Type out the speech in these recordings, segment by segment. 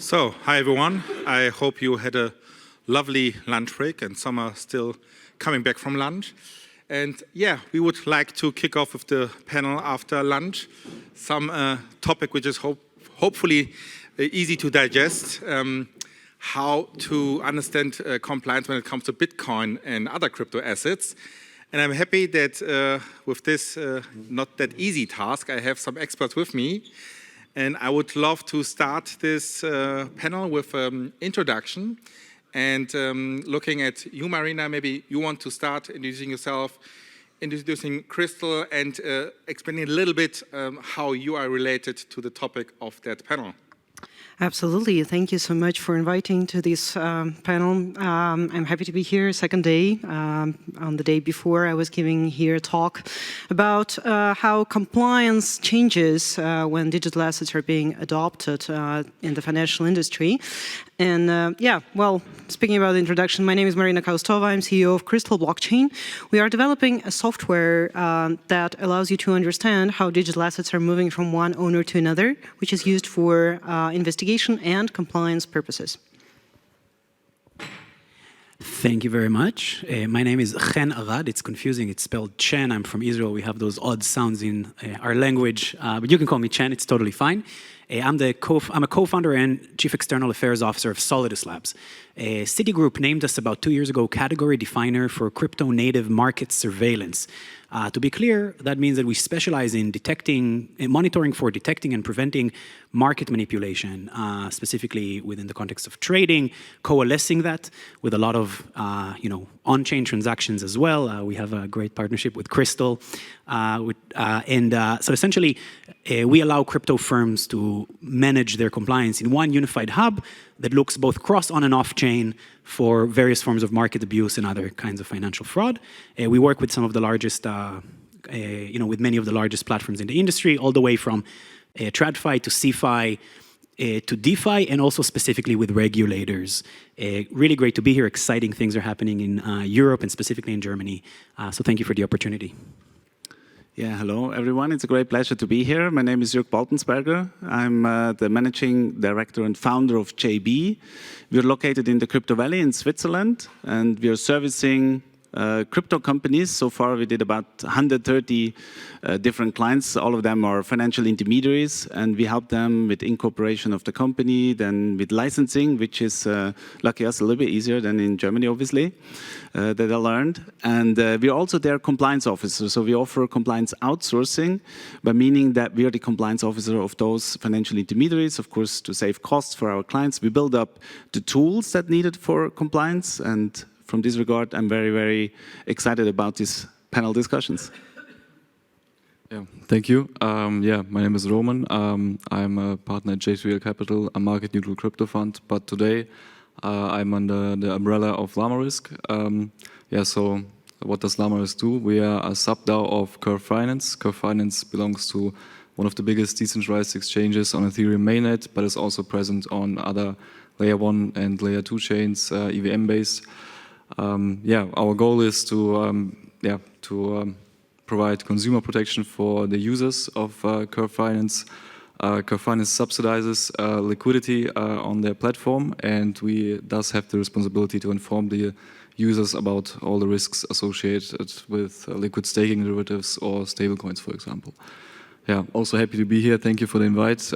So, hi everyone. I hope you had a lovely lunch break and some are still coming back from lunch. And yeah, we would like to kick off with the panel after lunch. Some topic which is hopefully easy to digest. How to understand compliance when it comes to Bitcoin and other crypto assets. And I'm happy that with this not that easy task, I have some experts with me. And I would love to start this panel with introduction. And looking at you, Marina, maybe you want to start introducing yourself, introducing Crystal, and explaining a little bit how you are related to the topic of that panel. Absolutely. Thank you so much for inviting to this panel. I'm happy to be here second day. On the day before, I was giving here a talk about how compliance changes when digital assets are being adopted in the financial industry. And yeah, well, speaking about the introduction, my name is Marina Khaustova. I'm CEO of Crystal Blockchain. We are developing a software that allows you to understand how digital assets are moving from one owner to another, which is used for investigation and compliance purposes. Thank you very much. My name is Chen Arad. It's confusing. It's spelled Chen. I'm from Israel. We have those odd sounds in our language, but you can call me Chen. It's totally fine. I'm a co-founder and Chief External Affairs Officer of Solidus Labs. Citigroup named us about 2 years ago category definer for crypto-native market surveillance. To be clear, that means that we specialize in monitoring for detecting and preventing market manipulation, specifically within the context of trading, coalescing that with a lot of on-chain transactions as well. We have a great partnership with Crystal. So essentially, we allow crypto firms to manage their compliance in one unified hub that looks both cross, on, and off-chain for various forms of market abuse and other kinds of financial fraud. We work with some of the largest, with many of the largest platforms in the industry, all the way from TradFi to CeFi to DeFi, and also specifically with regulators. Really great to be here. Exciting things are happening in Europe and specifically in Germany. So thank you for the opportunity. Yeah, hello everyone. It's a great pleasure to be here. My name is Jürg Baltensperger. I'm the managing director and founder of JayBee. We're located in the Crypto Valley in Switzerland, and we are servicing crypto companies. So far, we did about 130 different clients. All of them are financial intermediaries, and we help them with incorporation of the company, then with licensing, which is, lucky us, a little bit easier than in Germany, obviously, that I learned. And we're also their compliance officer. So we offer compliance outsourcing, by meaning that we are the compliance officer of those financial intermediaries, of course, to save costs for our clients. We build up the tools that needed for compliance, and from this regard, I'm very, very excited about these panel discussions. Yeah, thank you. Yeah, my name is Roman. I'm a partner at J3L Capital, a market-neutral crypto fund. But today, I'm under the umbrella of Llamarisk. Yeah, so what does Llamarisk do? We are a sub-DAO of Curve Finance. Curve Finance belongs to one of the biggest decentralized exchanges on Ethereum mainnet, but is also present on other Layer 1 and Layer 2 chains, EVM-based. Yeah, our goal is to provide consumer protection for the users of Curve Finance. Curve Finance subsidizes liquidity on their platform, and we thus have the responsibility to inform the users about all the risks associated with liquid staking derivatives or stablecoins, for example. Yeah, also happy to be here. Thank you for the invite.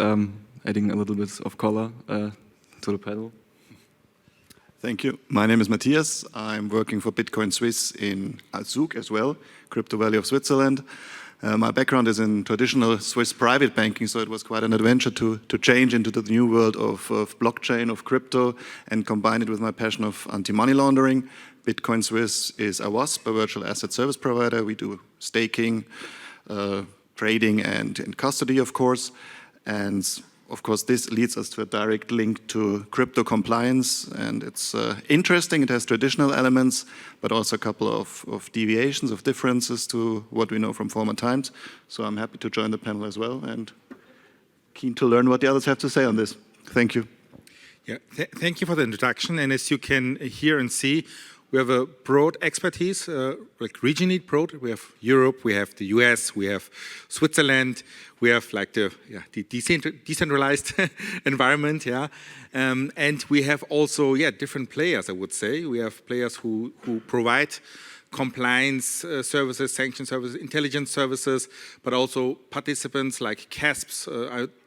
Adding a little bit of color to the panel. Thank you. My name is Matthias. I'm working for Bitcoin Suisse in Zug as well, Crypto Valley of Switzerland. My background is in traditional Swiss private banking, so it was quite an adventure to change into the new world of blockchain, of crypto, and combine it with my passion of anti-money laundering. Bitcoin Suisse is a WASP, a virtual asset service provider. We do staking, trading, and custody, of course. And of course, this leads us to a direct link to crypto compliance, and it's interesting. It has traditional elements, but also a couple of deviations, of differences to what we know from former times. So I'm happy to join the panel as well, and keen to learn what the others have to say on this. Thank you. Yeah, thank you for the introduction. And as you can hear and see, We have a broad expertise, like regionally broad. We have Europe, we have the US, we have Switzerland, we have like the decentralized environment, yeah. And we have also, different players, I would say. We have players who provide compliance services, sanction services, intelligence services, but also participants like CASPs,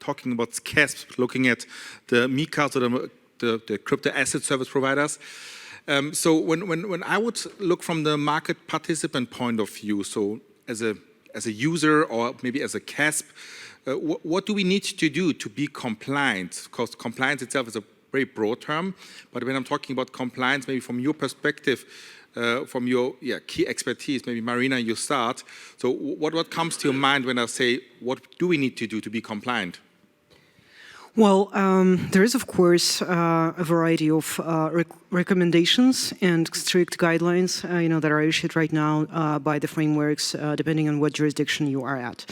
talking about CASPs, looking at the MiCAs or the crypto asset service providers. So when I would look from the market participant point of view, so as a user or maybe as a CASP, what do we need to do to be compliant? Because compliance itself is a very broad term, but when I'm talking about compliance, maybe from your perspective, from your key expertise, maybe Marina, you start. So what comes to your mind when I say, what do we need to do to be compliant? Well, there is, of course, a variety of recommendations and strict guidelines, that are issued right now by the frameworks, depending on what jurisdiction you are at.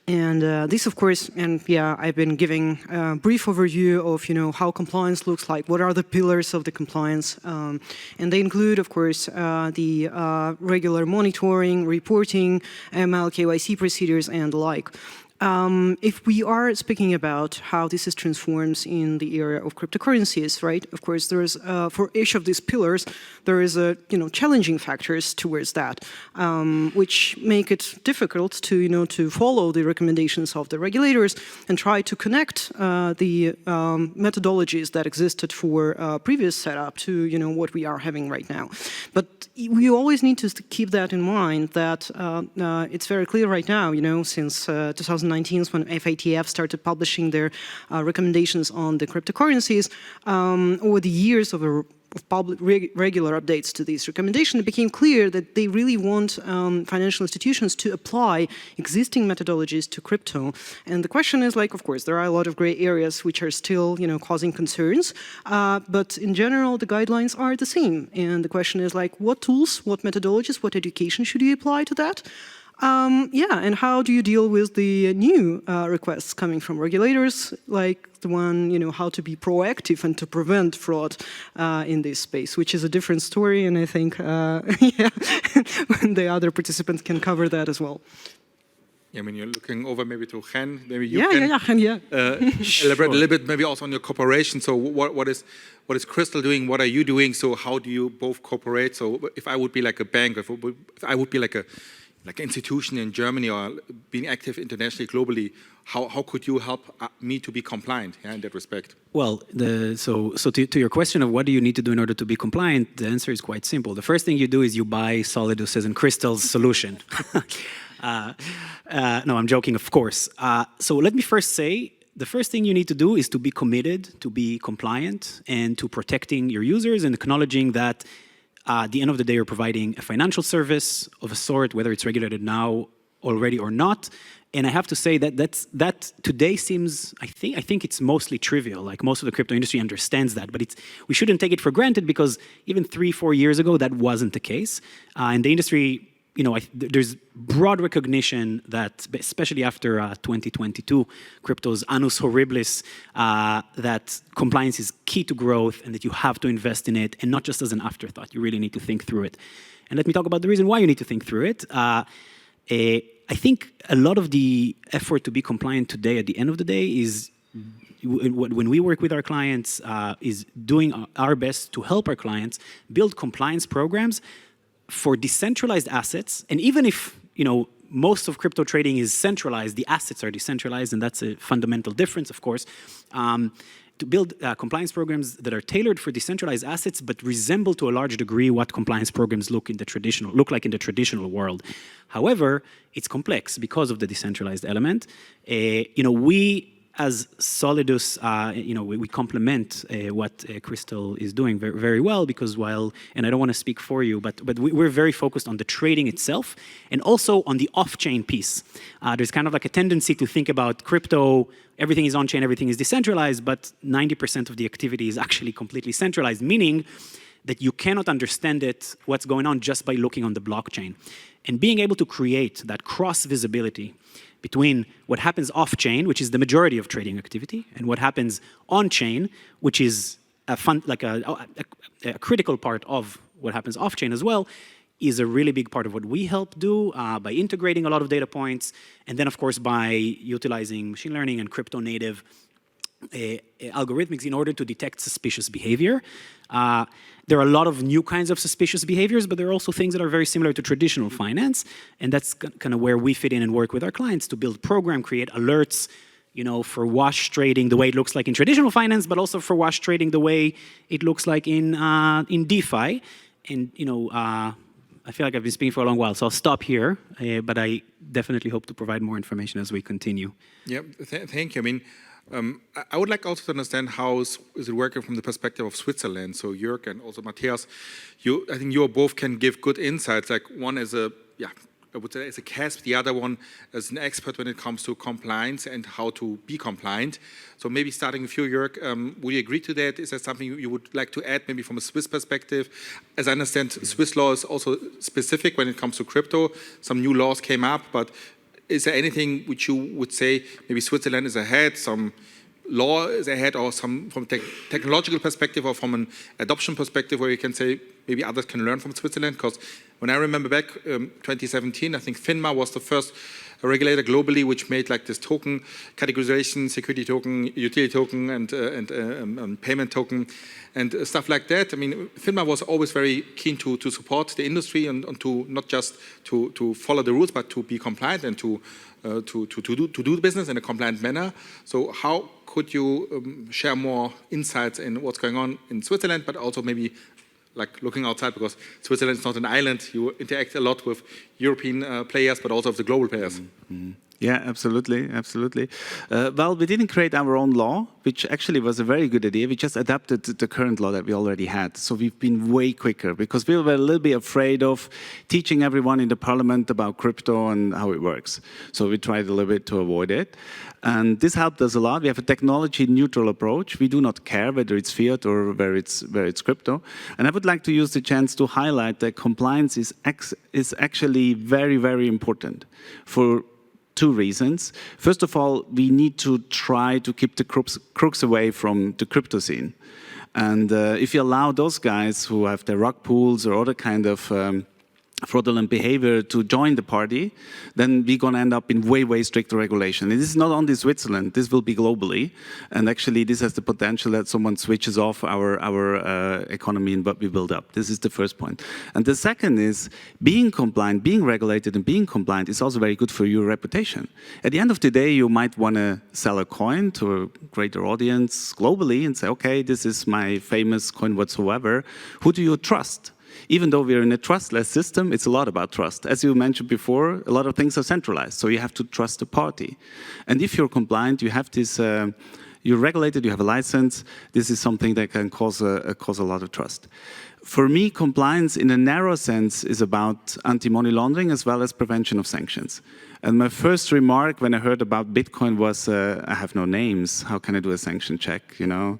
And this, of course, I've been giving a brief overview of, how compliance looks like, what are the pillars of the compliance, and they include, of course, the regular monitoring, reporting, ML, KYC procedures, and the like. If we are speaking about how this is transformed in the area of cryptocurrencies, right? Of course, there is for each of these pillars, there is challenging factors towards that, which make it difficult to to follow the recommendations of the regulators and try to connect the methodologies that existed for previous setup to what we are having right now. But we always need to keep that in mind that it's very clear right now, since 2019 when FATF started publishing their recommendations on the cryptocurrencies, over the years of public regular updates to these recommendations, it became clear that they really want financial institutions to apply existing methodologies to crypto. And the question is, of course, there are a lot of gray areas which are still, causing concerns. But in general, the guidelines are the same. And the question is, what tools, what methodologies, what education should you apply to that? And how do you deal with the new requests coming from regulators, like the one, how to be proactive and to prevent fraud in this space, which is a different story, and I think, the other participants can cover that as well. Yeah, when you're looking over maybe to Chen, maybe you can elaborate a little bit, maybe also on your cooperation. So what is Crystal doing? What are you doing? So how do you both cooperate? So if I would be like a bank, if I would be like an institution in Germany or being active internationally, globally, how could you help me to be compliant in that respect? Well, so to your question of what do you need to do in order to be compliant, the answer is quite simple. The first thing you do is you buy Solidus and Crystal's solution. No, I'm joking, of course. So let me first say, the first thing you need to do is to be committed, to be compliant, and to protecting your users and acknowledging that at the end of the day, you're providing a financial service of a sort, whether it's regulated now already or not. And I have to say that today seems, I think it's mostly trivial. Like most of the crypto industry understands that, but we shouldn't take it for granted because even 3-4 years ago, that wasn't the case. And the industry, there's broad recognition that, especially after 2022, crypto's annus horribilis, that compliance is key to growth and that you have to invest in it, and not just as an afterthought. You really need to think through it. And let me talk about the reason why you need to think through it. I think a lot of the effort to be compliant today, at the end of the day, is when we work with our clients, is doing our best to help our clients build compliance programs for decentralized assets. And even if, most of crypto trading is centralized, the assets are decentralized, and that's a fundamental difference, of course, to build compliance programs that are tailored for decentralized assets, but resemble to a large degree what compliance programs look like in the traditional world. However, it's complex because of the decentralized element. We, as Solidus, we complement what Crystal is doing very, very well, because and I don't want to speak for you, but we're very focused on the trading itself and also on the off-chain piece. There's kind of like a tendency to think about crypto, everything is on-chain, everything is decentralized, but 90% of the activity is actually completely centralized, meaning that you cannot understand what's going on just by looking on the blockchain. And being able to create that cross-visibility between what happens off-chain, which is the majority of trading activity, and what happens on-chain, which is a critical part of what happens off-chain as well, is a really big part of what we help do by integrating a lot of data points, and then of course by utilizing machine learning and crypto-native algorithmics in order to detect suspicious behavior. There are a lot of new kinds of suspicious behaviors, but there are also things that are very similar to traditional finance, and that's kind of where we fit in and work with our clients to build program, create alerts, you know, for wash trading the way it looks like in traditional finance, but also for wash trading the way it looks like in DeFi. And you know, I feel like I've been speaking for a long while, so I'll stop here. But I definitely hope to provide more information as we continue. Yeah, thank you. I mean, I would like also to understand how is it working from the perspective of Switzerland. So Jürg and also Matthias, I think you both can give good insights. Like one is I would say as a CASP, the other one as an expert when it comes to compliance and how to be compliant. So maybe starting with you, Jürg, would you agree to that? Is that something you would like to add maybe from a Swiss perspective? As I understand, Swiss law is also specific when it comes to crypto. Some new laws came up, but is there anything which you would say maybe Switzerland is ahead, some law is ahead, or some from a technological perspective or from an adoption perspective where you can say maybe others can learn from Switzerland? Because when I remember back 2017, I think FINMA was the first regulator globally which made like this token categorization, security token, utility token, and payment token, and stuff like that. I mean, FINMA was always very keen to support the industry and to not just to follow the rules, but to be compliant and to do the business in a compliant manner. So how could you share more insights in what's going on in Switzerland, but also maybe like looking outside, because Switzerland is not an island. You interact a lot with European players, but also with the global players. Mm-hmm. Yeah, absolutely, absolutely. Well, we didn't create our own law, which actually was a very good idea. We just adapted the current law that we already had. So we've been way quicker because we were a little bit afraid of teaching everyone in the parliament about crypto and how it works. So we tried a little bit to avoid it. And this helped us a lot. We have a technology-neutral approach. We do not care whether it's fiat or where it's crypto. And I would like to use the chance to highlight that compliance is actually very, very important for two reasons. First of all, we need to try to keep the crooks away from the crypto scene. And if you allow those guys who have their rug pools or other kind of fraudulent behavior to join the party, then we're going to end up in way, way stricter regulation. And this is not only Switzerland, this will be globally. And actually, this has the potential that someone switches off our economy and what we build up. This is the first point. And the second is being compliant, being regulated and being compliant is also very good for your reputation. At the end of the day, you might want to sell a coin to a greater audience globally and say, okay, this is my famous coin whatsoever. Who do you trust? Even though we're in a trustless system, it's a lot about trust. As you mentioned before, a lot of things are centralized, so you have to trust the party. And if you're compliant, you have this, you're regulated, you have a license, this is something that can cause a lot of trust. For me, compliance in a narrow sense is about anti-money laundering as well as prevention of sanctions. And my first remark when I heard about Bitcoin was, I have no names, how can I do a sanction check, you know?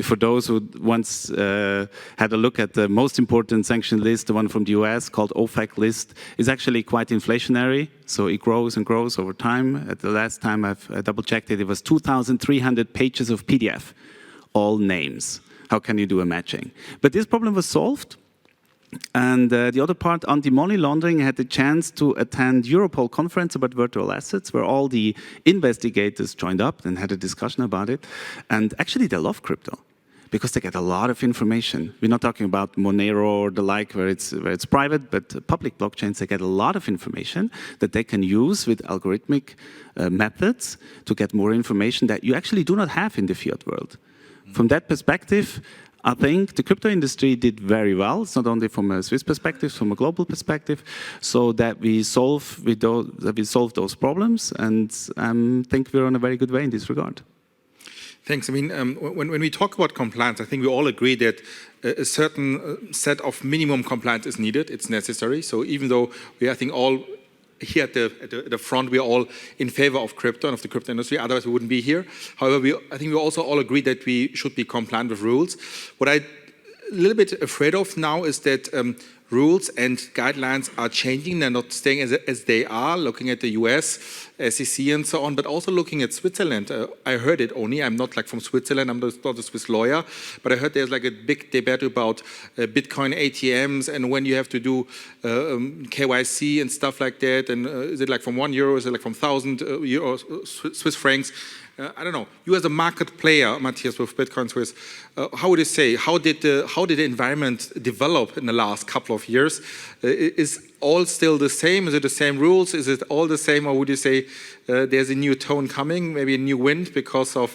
For those who once had a look at the most important sanction list, the one from the US called OFAC list, is actually quite inflationary, so it grows and grows over time. At the last time I've double-checked it, it was 2,300 pages of PDF, all names. How can you do a matching? But this problem was solved. And the other part, anti-money laundering, had the chance to attend Europol conference about virtual assets, where all the investigators joined up and had a discussion about it. And actually, they love crypto because they get a lot of information. We're not talking about Monero or the like, where it's private, but public blockchains, they get a lot of information that they can use with algorithmic methods to get more information that you actually do not have in the fiat world. From that perspective, I think the crypto industry did very well. It's not only from a Swiss perspective, from a global perspective, so that we solve those problems, and I think we're on a very good way in this regard. Thanks. I mean, when we talk about compliance, I think we all agree that a certain set of minimum compliance is needed. It's necessary. So even though we, I think, all here at the front, we are all in favor of crypto and of the crypto industry, otherwise we wouldn't be here. However, I think we also all agree that we should be compliant with rules. What I'm a little bit afraid of now is that rules and guidelines are changing. They're not staying as they are, looking at the US, SEC and so on, but also looking at Switzerland. I heard it only, I'm not like from Switzerland, I'm not a Swiss lawyer, but I heard there's like a big debate about Bitcoin ATMs and when you have to do KYC and stuff like that. And is it like from €1? Is it like from 1,000 euros, Swiss francs? I don't know. You as a market player, Matthias, with Bitcoin Swiss, how would you say, how did the environment develop in the last couple of years? Is all still the same? Is it the same rules? Is it all the same? Or would you say there's a new tone coming, maybe a new wind because of,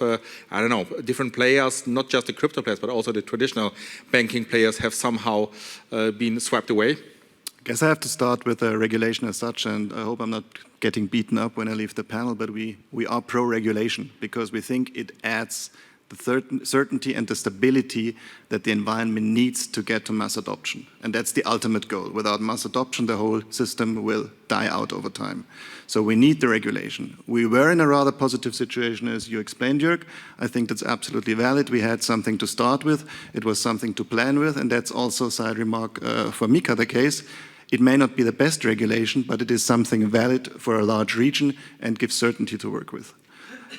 I don't know, different players, not just the crypto players, but also the traditional banking players have somehow been swept away? I guess I have to start with the regulation as such, and I hope I'm not getting beaten up when I leave the panel, but we are pro-regulation because we think it adds the certainty and the stability that the environment needs to get to mass adoption. And that's the ultimate goal. Without mass adoption, the whole system will die out over time. So we need the regulation. We were in a rather positive situation, as you explained, Jürg. I think that's absolutely valid. We had something to start with. It was something to plan with, and that's also, side remark, for Mika the case. It may not be the best regulation, but it is something valid for a large region and gives certainty to work with.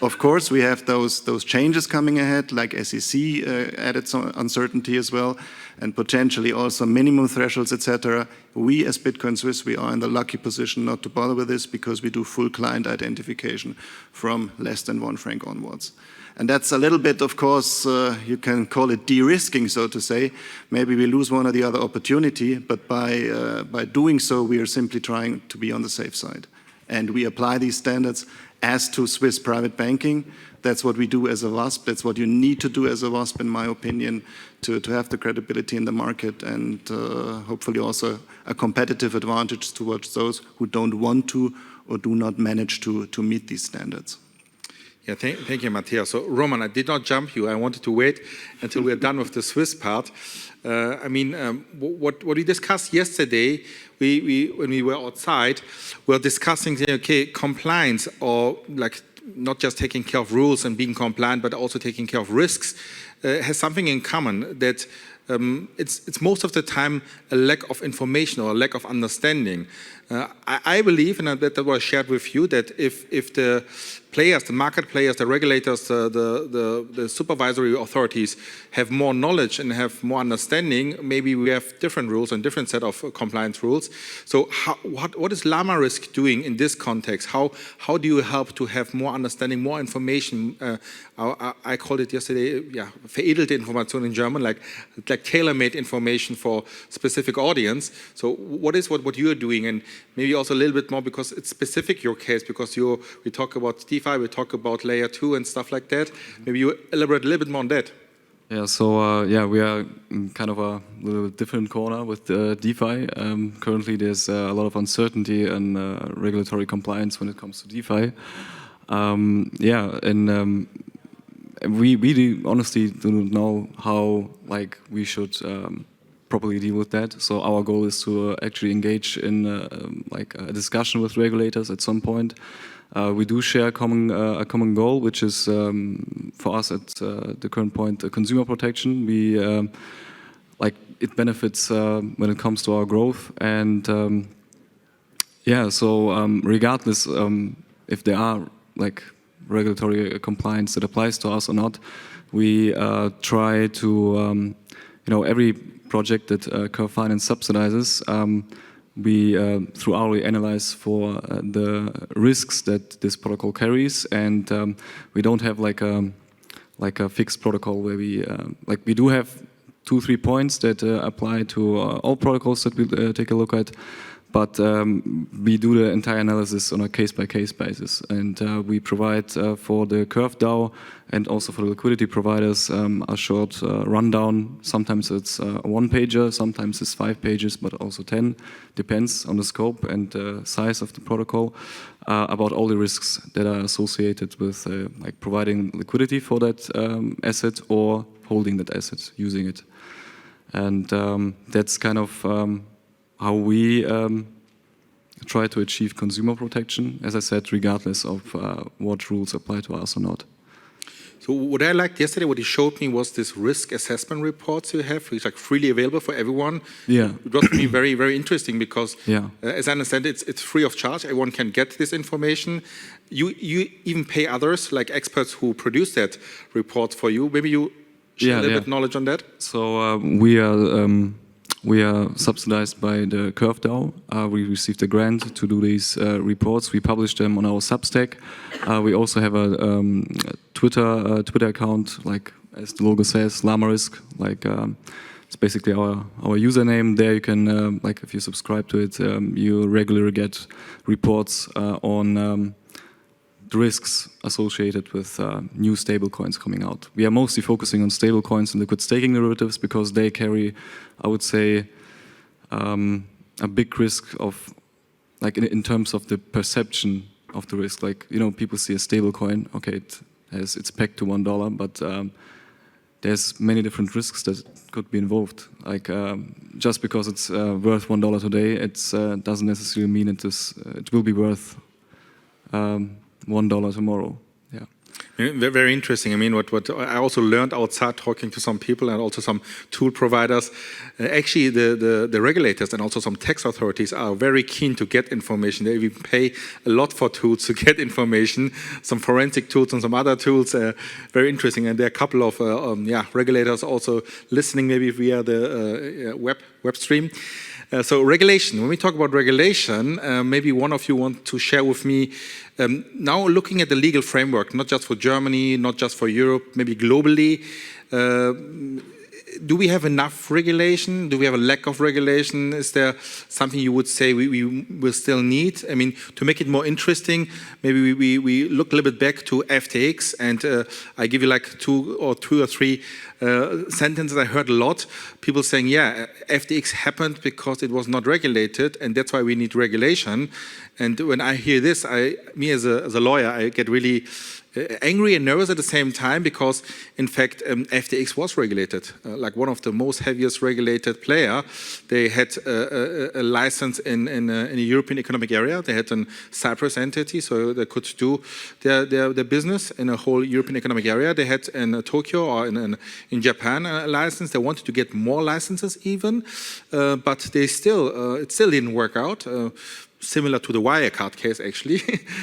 Of course, we have those changes coming ahead, like SEC added some uncertainty as well, and potentially also minimum thresholds, etc. We, as Bitcoin Swiss, we are in the lucky position not to bother with this because we do full client identification from less than €1 onwards. And that's a little bit, of course, you can call it de-risking, so to say. Maybe we lose one or the other opportunity, but by doing so, we are simply trying to be on the safe side. And we apply these standards as to Swiss private banking. That's what we do as a WASP. That's what you need to do as a WASP, in my opinion, to have the credibility in the market and hopefully also a competitive advantage towards those who don't want to or do not manage to meet these standards. Yeah, thank you, Matthias. So, Roman, I did not jump you. I wanted to wait until we're done with the Swiss part. What we discussed yesterday, when we were outside, we were discussing, okay, compliance, or like not just taking care of rules and being compliant, but also taking care of risks, has something in common that it's most of the time a lack of information or a lack of understanding. I believe, and that was shared with you, that if the players, the market players, the regulators, the supervisory authorities have more knowledge and have more understanding, maybe we have different rules and different set of compliance rules. So what is Llamarisk doing in this context? How do you help to have more understanding, more information? I called it yesterday, veredelte Information in German, like tailor-made information for specific audience. So what is what you are doing, and maybe also a little bit more because it's specific your case, because we talk about DeFi, we talk about layer 2 and stuff like that. Maybe you elaborate a little bit more on that. Yeah, so we are in kind of a little different corner with DeFi. Currently there's a lot of uncertainty and regulatory compliance when it comes to DeFi. We honestly do not know how we should properly deal with that. So our goal is to actually engage in a discussion with regulators at some point. We do share a common goal, which is for us at the current point consumer protection. We it benefits when it comes to our growth, and regardless if there are regulatory compliance that applies to us or not, we try to every project that Curve Finance subsidizes, we thoroughly analyze for the risks that this protocol carries, and we don't have like a fixed protocol where we do have 2-3 points that apply to all protocols that we take a look at, but we do the entire analysis on a case-by-case basis, and we provide for the Curve DAO and also for the liquidity providers a short rundown. Sometimes it's a 1-pager, sometimes it's 5 pages, but also 10, depends on the scope and size of the protocol, about all the risks that are associated with providing liquidity for that asset or holding that asset, using it. And that's kind of how we try to achieve consumer protection, as I said, regardless of what rules apply to us or not. So what I liked yesterday, what he showed me was this risk assessment reports you have, which are freely available for everyone. Yeah. It was for me very, very interesting because, Yeah. As I understand it, it's free of charge. Everyone can get this information. You even pay others, like experts who produce that report for you. Maybe you share a little bit knowledge on that? So we are subsidized by the Curve DAO. We received a grant to do these reports. We publish them on our Substack. We also have a Twitter account, like as the logo says, Llamarisk. Like it's basically our username. There you can, like if you subscribe to it, you regularly get reports on the risks associated with new stablecoins coming out. We are mostly focusing on stablecoins and liquid staking derivatives because they carry, I would say, a big risk of, like in terms of the perception of the risk. Like, you know, people see a stablecoin, okay, it's pegged to $1, but there's many different risks that could be involved. Like just because it's worth $1 today, it doesn't necessarily mean it will be worth $1 tomorrow. Yeah. Very interesting. I mean, what I also learned outside talking to some people and also some tool providers, actually the regulators and also some tax authorities are very keen to get information. They even pay a lot for tools to get information, some forensic tools and some other tools. Very interesting. And there are a couple of regulators also listening maybe via the web stream. So regulation, when we talk about regulation, maybe one of you want to share with me, now looking at the legal framework, not just for Germany, not just for Europe, maybe globally, do we have enough regulation? Do we have a lack of regulation? Is there something you would say we will still need? I mean, to make it more interesting, maybe we look a little bit back to FTX, and I give you like two or three sentences I heard a lot. People saying, yeah, FTX happened because it was not regulated, and that's why we need regulation. And when I hear this, me as a lawyer, I get really angry and nervous at the same time because, in fact, FTX was regulated, like one of the most heaviest regulated player. They had a license in a European Economic Area. They had a Cyprus entity, so they could do their business in a whole European Economic Area. They had in Tokyo or in Japan a license. They wanted to get more licenses even, but they it still didn't work out. Similar to the Wirecard case, actually.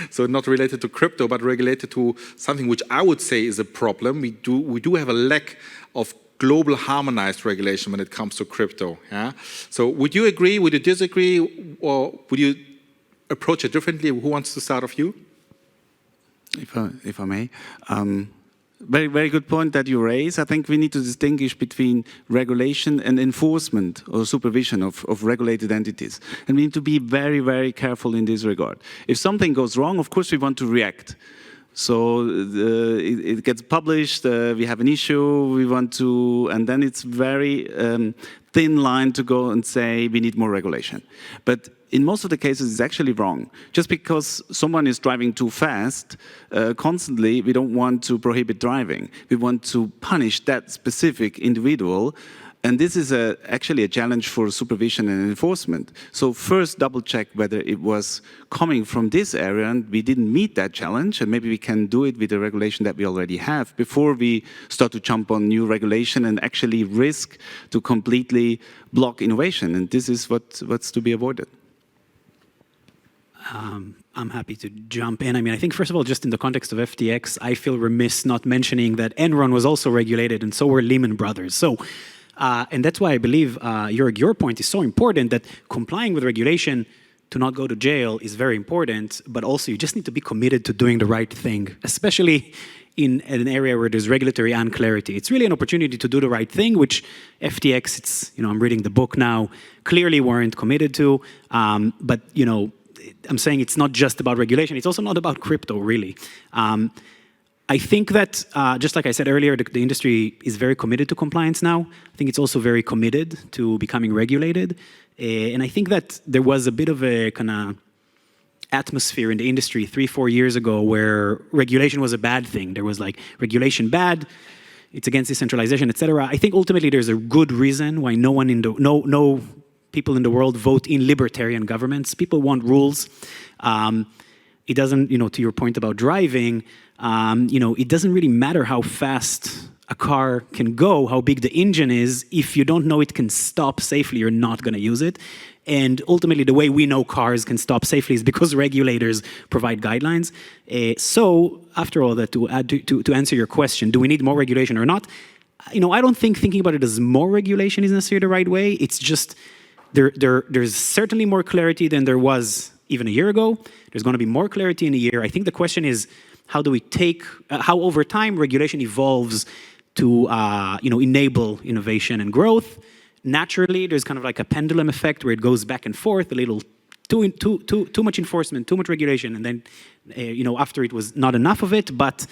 So not related to crypto, but related to something which I would say is a problem. We do have a lack of global harmonized regulation when it comes to crypto. Yeah? So would you agree, would you disagree, or would you approach it differently? Who wants to start off you? If I may. Very, very good point that you raise. I think we need to distinguish between regulation and enforcement or supervision of regulated entities. And we need to be very, very careful in this regard. If something goes wrong, of course, we want to react. So it gets published, we have an issue, we want to, and then it's very thin line to go and say we need more regulation. But in most of the cases, it's actually wrong. Just because someone is driving too fast, constantly, we don't want to prohibit driving. We want to punish that specific individual. And this is actually a challenge for supervision and enforcement. So first, double check whether it was coming from this area and we didn't meet that challenge, and maybe we can do it with the regulation that we already have before we start to jump on new regulation and actually risk to completely block innovation. And this is what's to be avoided. I'm happy to jump in. I mean, I think, first of all, just in the context of FTX, I feel remiss not mentioning that Enron was also regulated, and so were Lehman Brothers. So, and that's why I believe, Jürg, your point is so important, that complying with regulation to not go to jail is very important, but also you just need to be committed to doing the right thing, especially in an area where there's regulatory unclarity. It's really an opportunity to do the right thing, which FTX, I'm reading the book now, clearly weren't committed to, but, I'm saying it's not just about regulation. It's also not about crypto, really. I think that, just like I said earlier, the industry is very committed to compliance now. I think it's also very committed to becoming regulated. And I think that there was a bit of a kind of atmosphere in the industry 3-4 years ago where regulation was a bad thing. There was like, regulation bad, it's against decentralization, etc. I think ultimately there's a good reason why no people in the world vote in libertarian governments. People want rules. It doesn't, to your point about driving, it doesn't really matter how fast a car can go, how big the engine is. If you don't know it can stop safely, you're not going to use it. And ultimately, the way we know cars can stop safely is because regulators provide guidelines. So, after all that, to answer your question, do we need more regulation or not? I don't think thinking about it as more regulation is necessarily the right way. It's just there's certainly more clarity than there was even a year ago. There's going to be more clarity in a year. I think the question is, how do we how over time regulation evolves to enable innovation and growth? Naturally, there's kind of like a pendulum effect where it goes back and forth, a little too much enforcement, too much regulation, and then after it was not enough of it. But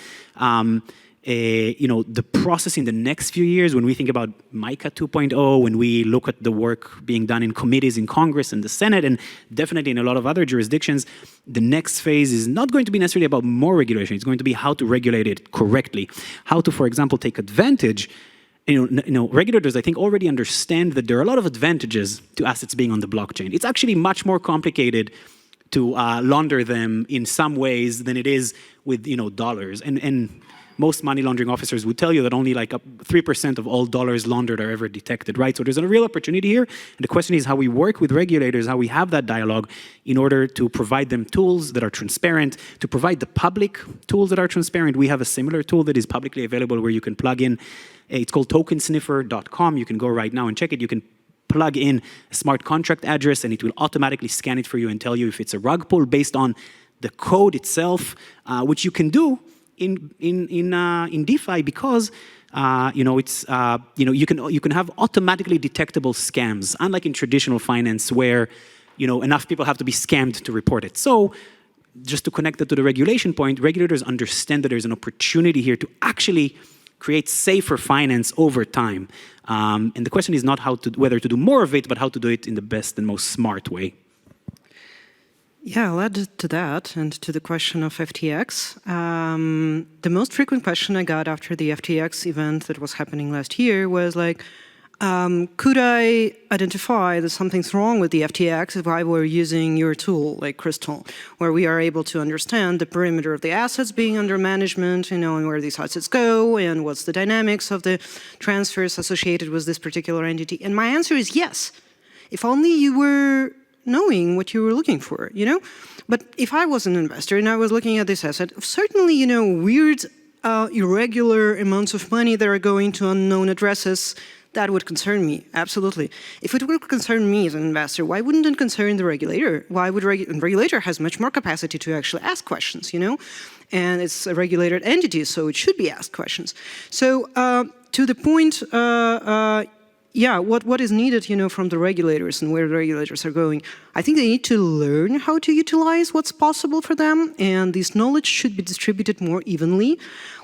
the process in the next few years, when we think about MiCA 2.0, when we look at the work being done in committees in Congress and the Senate, and definitely in a lot of other jurisdictions, the next phase is not going to be necessarily about more regulation. It's going to be how to regulate it correctly, how to, for example, take advantage. Regulators, I think, already understand that there are a lot of advantages to assets being on the blockchain. It's actually much more complicated to launder them in some ways than it is with, dollars. And most money laundering officers would tell you that only like 3% of all dollars laundered are ever detected, right? So there's a real opportunity here. And the question is how we work with regulators, how we have that dialogue in order to provide them tools that are transparent, to provide the public tools that are transparent. We have a similar tool that is publicly available where you can plug in. It's called tokensniffer.com. You can go right now and check it. You can plug in a smart contract address and it will automatically scan it for you and tell you if it's a rug pull based on the code itself, which you can do in DeFi because it's you can have automatically detectable scams, unlike in traditional finance where enough people have to be scammed to report it. So just to connect that to the regulation point, regulators understand that there's an opportunity here to actually create safer finance over time. And the question is not whether to do more of it, but how to do it in the best and most smart way. Yeah, I'll add to that and to the question of FTX. The most frequent question I got after the FTX event that was happening last year was like, could I identify that something's wrong with the FTX if I were using your tool, like Crystal, where we are able to understand the perimeter of the assets being under management, and where these assets go, and what's the dynamics of the transfers associated with this particular entity? And my answer is yes, if only you were knowing what you were looking for, But if I was an investor and I was looking at this asset, certainly, weird, irregular amounts of money that are going to unknown addresses, that would concern me, absolutely. If it would concern me as an investor, why wouldn't it concern the regulator? Why would the regulator has much more capacity to actually ask questions, And it's a regulated entity, so it should be asked questions. So to the point, what is needed, from the regulators and where the regulators are going? I think they need to learn how to utilize what's possible for them, and this knowledge should be distributed more evenly.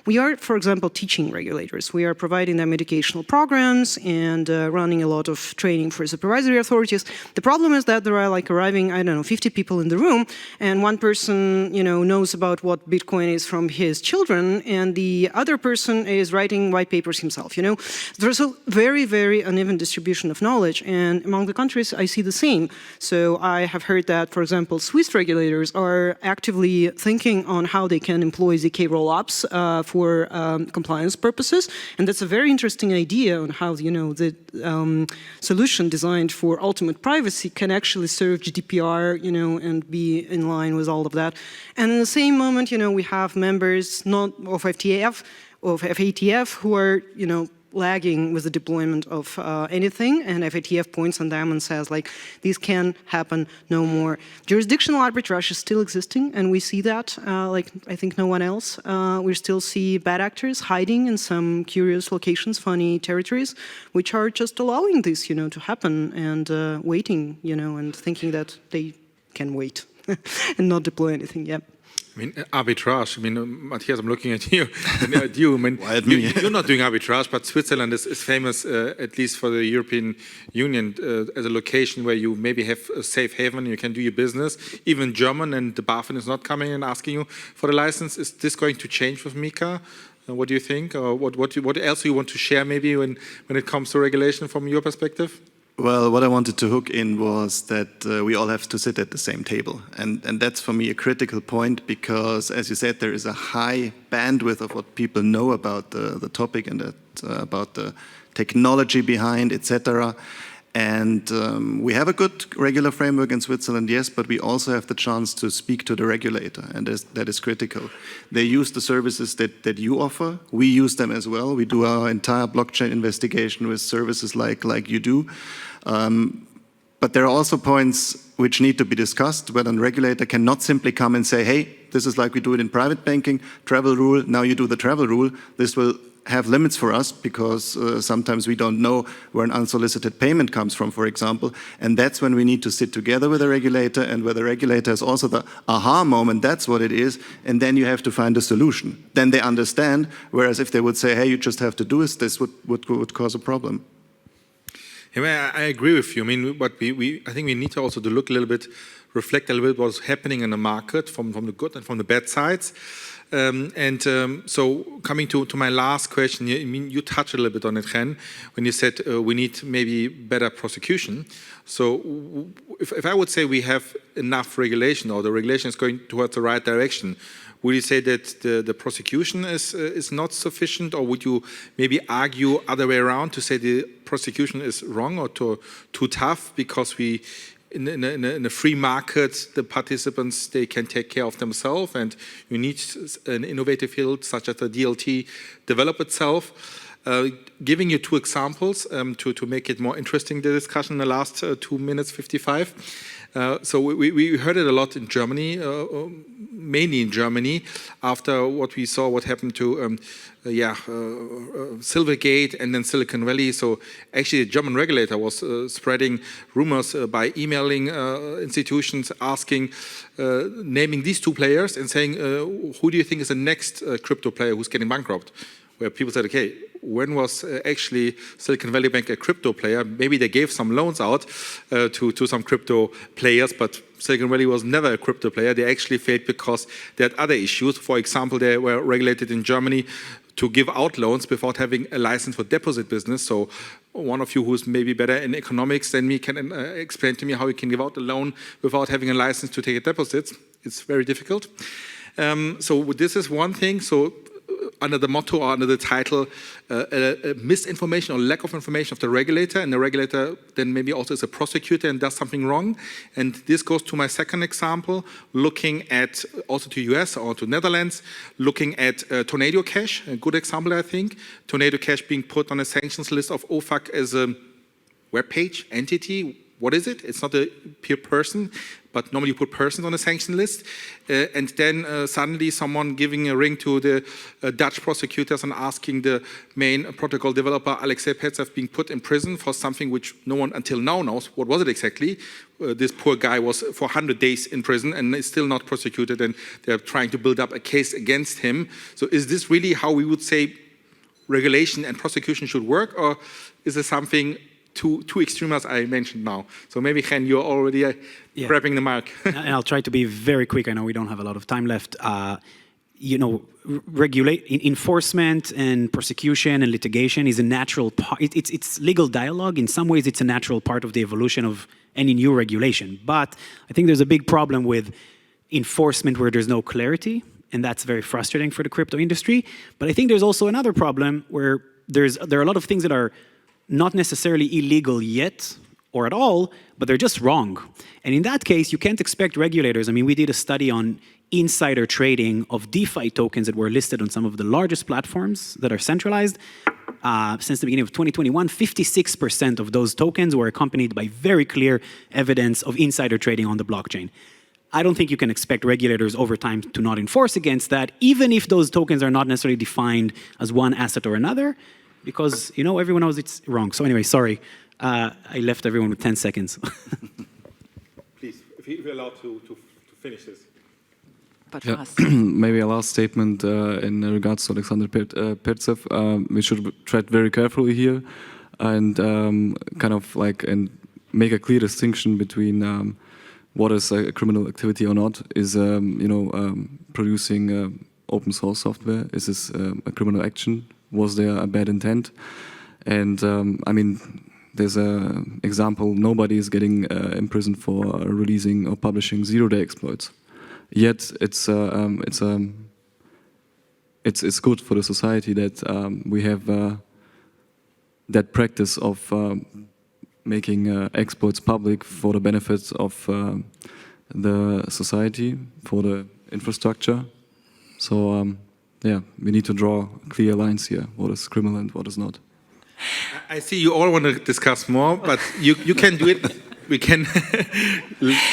We are, for example, teaching regulators. We are providing them educational programs and running a lot of training for supervisory authorities. The problem is that there are arriving, 50 people in the room, and one person, knows about what Bitcoin is from his children, and the other person is writing white papers himself, There's a very, very uneven distribution of knowledge, and among the countries, I see the same. So I have heard that, for example, Swiss regulators are actively thinking on how they can employ ZK rollups for compliance purposes, and that's a very interesting idea on how the solution designed for ultimate privacy can actually serve GDPR, and be in line with all of that. And in the same moment, we have members not of FATF who are lagging with the deployment of anything, and FATF points on them and says, these can happen no more. Jurisdictional arbitrage is still existing, and we see that, I think no one else. We still see bad actors hiding in some curious locations, funny territories, which are just allowing this, to happen, and waiting, and thinking that they can wait and not deploy anything, Arbitrage. Matthias, I'm looking at you. You're not doing arbitrage, but Switzerland is famous, at least for the European Union, as a location where you maybe have a safe haven, you can do your business. Even German and the BaFin is not coming and asking you for the license. Is this going to change with MiCA? What do you think? Or what else do you want to share maybe when it comes to regulation from your perspective? Well, what I wanted to hook in was that we all have to sit at the same table. And that's for me a critical point because, as you said, there is a high bandwidth of what people know about the topic and about the technology behind, etc. And we have a good regular framework in Switzerland, yes, but we also have the chance to speak to the regulator, and that is critical. They use the services that you offer. We use them as well. We do our entire blockchain investigation with services like you do. But there are also points which need to be discussed, where a regulator cannot simply come and say, hey, this is like we do it in private banking, travel rule, now you do the travel rule. This will have limits for us because sometimes we don't know where an unsolicited payment comes from, for example. And that's when we need to sit together with the regulator, and where the regulator has also the aha moment, that's what it is, and then you have to find a solution. Then they understand, whereas if they would say, hey, you just have to do this would cause a problem. Yeah, I agree with you. I mean, but I think we need to also to look a little bit, reflect a little bit what's happening in the market from the good and from the bad sides. So coming to my last question, you touched a little bit on it, Chen, when you said we need maybe better prosecution. So if I would say we have enough regulation, or the regulation is going towards the right direction, would you say that the prosecution is not sufficient, or would you maybe argue other way around to say the prosecution is wrong or too tough because we in a free market, the participants, they can take care of themselves, and you need an innovative field such as the DLT develop itself. Giving you two examples to make it more interesting, the discussion in the last 2 minutes 55. So we heard it a lot in Germany, mainly in Germany, after what we saw, what happened to Silvergate and then Silicon Valley. So actually the German regulator was spreading rumors by emailing institutions, asking, naming these two players and saying, who do you think is the next crypto player who's getting bankrupt? Where people said, okay, when was actually Silicon Valley Bank a crypto player? Maybe they gave some loans out to some crypto players, but Silicon Valley was never a crypto player. They actually failed because they had other issues. For example, they were regulated in Germany to give out loans without having a license for deposit business. So one of you who's maybe better in economics than me can explain to me how you can give out a loan without having a license to take deposits. It's very difficult. So this is one thing. So under the motto or under the title, misinformation or lack of information of the regulator, and the regulator then maybe also is a prosecutor and does something wrong. And this goes to my second example, looking at also to US or to Netherlands, looking at Tornado Cash, a good example I think. Tornado Cash being put on a sanctions list of OFAC as a web page entity. What is it? It's not a peer person, but normally you put persons on a sanction list. And then suddenly someone giving a ring to the Dutch prosecutors and asking the main protocol developer, Alexei Petsev, being put in prison for something which no one until now knows. What was it exactly? This poor guy was for 100 days in prison and is still not prosecuted, and they're trying to build up a case against him. So is this really how we would say regulation and prosecution should work, or is there something two extreme as I mentioned now? So maybe, Chen, you're already grabbing the mic. And I'll try to be very quick. I know we don't have a lot of time left. Enforcement and prosecution and litigation is a natural part. It's legal dialogue. In some ways, it's a natural part of the evolution of any new regulation. But I think there's a big problem with enforcement where there's no clarity, and that's very frustrating for the crypto industry. But I think there's also another problem where there are a lot of things that are not necessarily illegal yet or at all, but they're just wrong. And in that case, you can't expect regulators. I mean, we did a study on insider trading of DeFi tokens that were listed on some of the largest platforms that are centralized. Since the beginning of 2021, 56% of those tokens were accompanied by very clear evidence of insider trading on the blockchain. I don't think you can expect regulators over time to not enforce against that, even if those tokens are not necessarily defined as one asset or another, because, everyone knows it's wrong. So anyway, sorry, I left everyone with 10 seconds. Please, if you're allowed to finish this. But yeah. Maybe a last statement in regards to Alexander Petsev. We should tread very carefully here and and make a clear distinction between what is a criminal activity or not. Is producing open source software? Is this a criminal action? Was there a bad intent? And there's an example, nobody is getting imprisoned for releasing or publishing zero-day exploits. Yet it's good for the society that we have that practice of making exploits public for the benefits of the society, for the infrastructure. So yeah, we need to draw clear lines here, what is criminal and what is not. I see you all want to discuss more, but you can do it. We can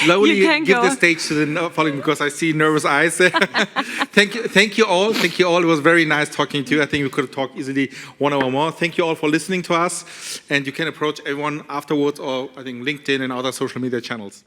slowly give the stage to the following because I see nervous eyes. Thank you all. It was very nice talking to you. I think we could have talked easily 1 hour more. Thank you all for listening to us. And you can approach everyone afterwards or I think LinkedIn and other social media channels.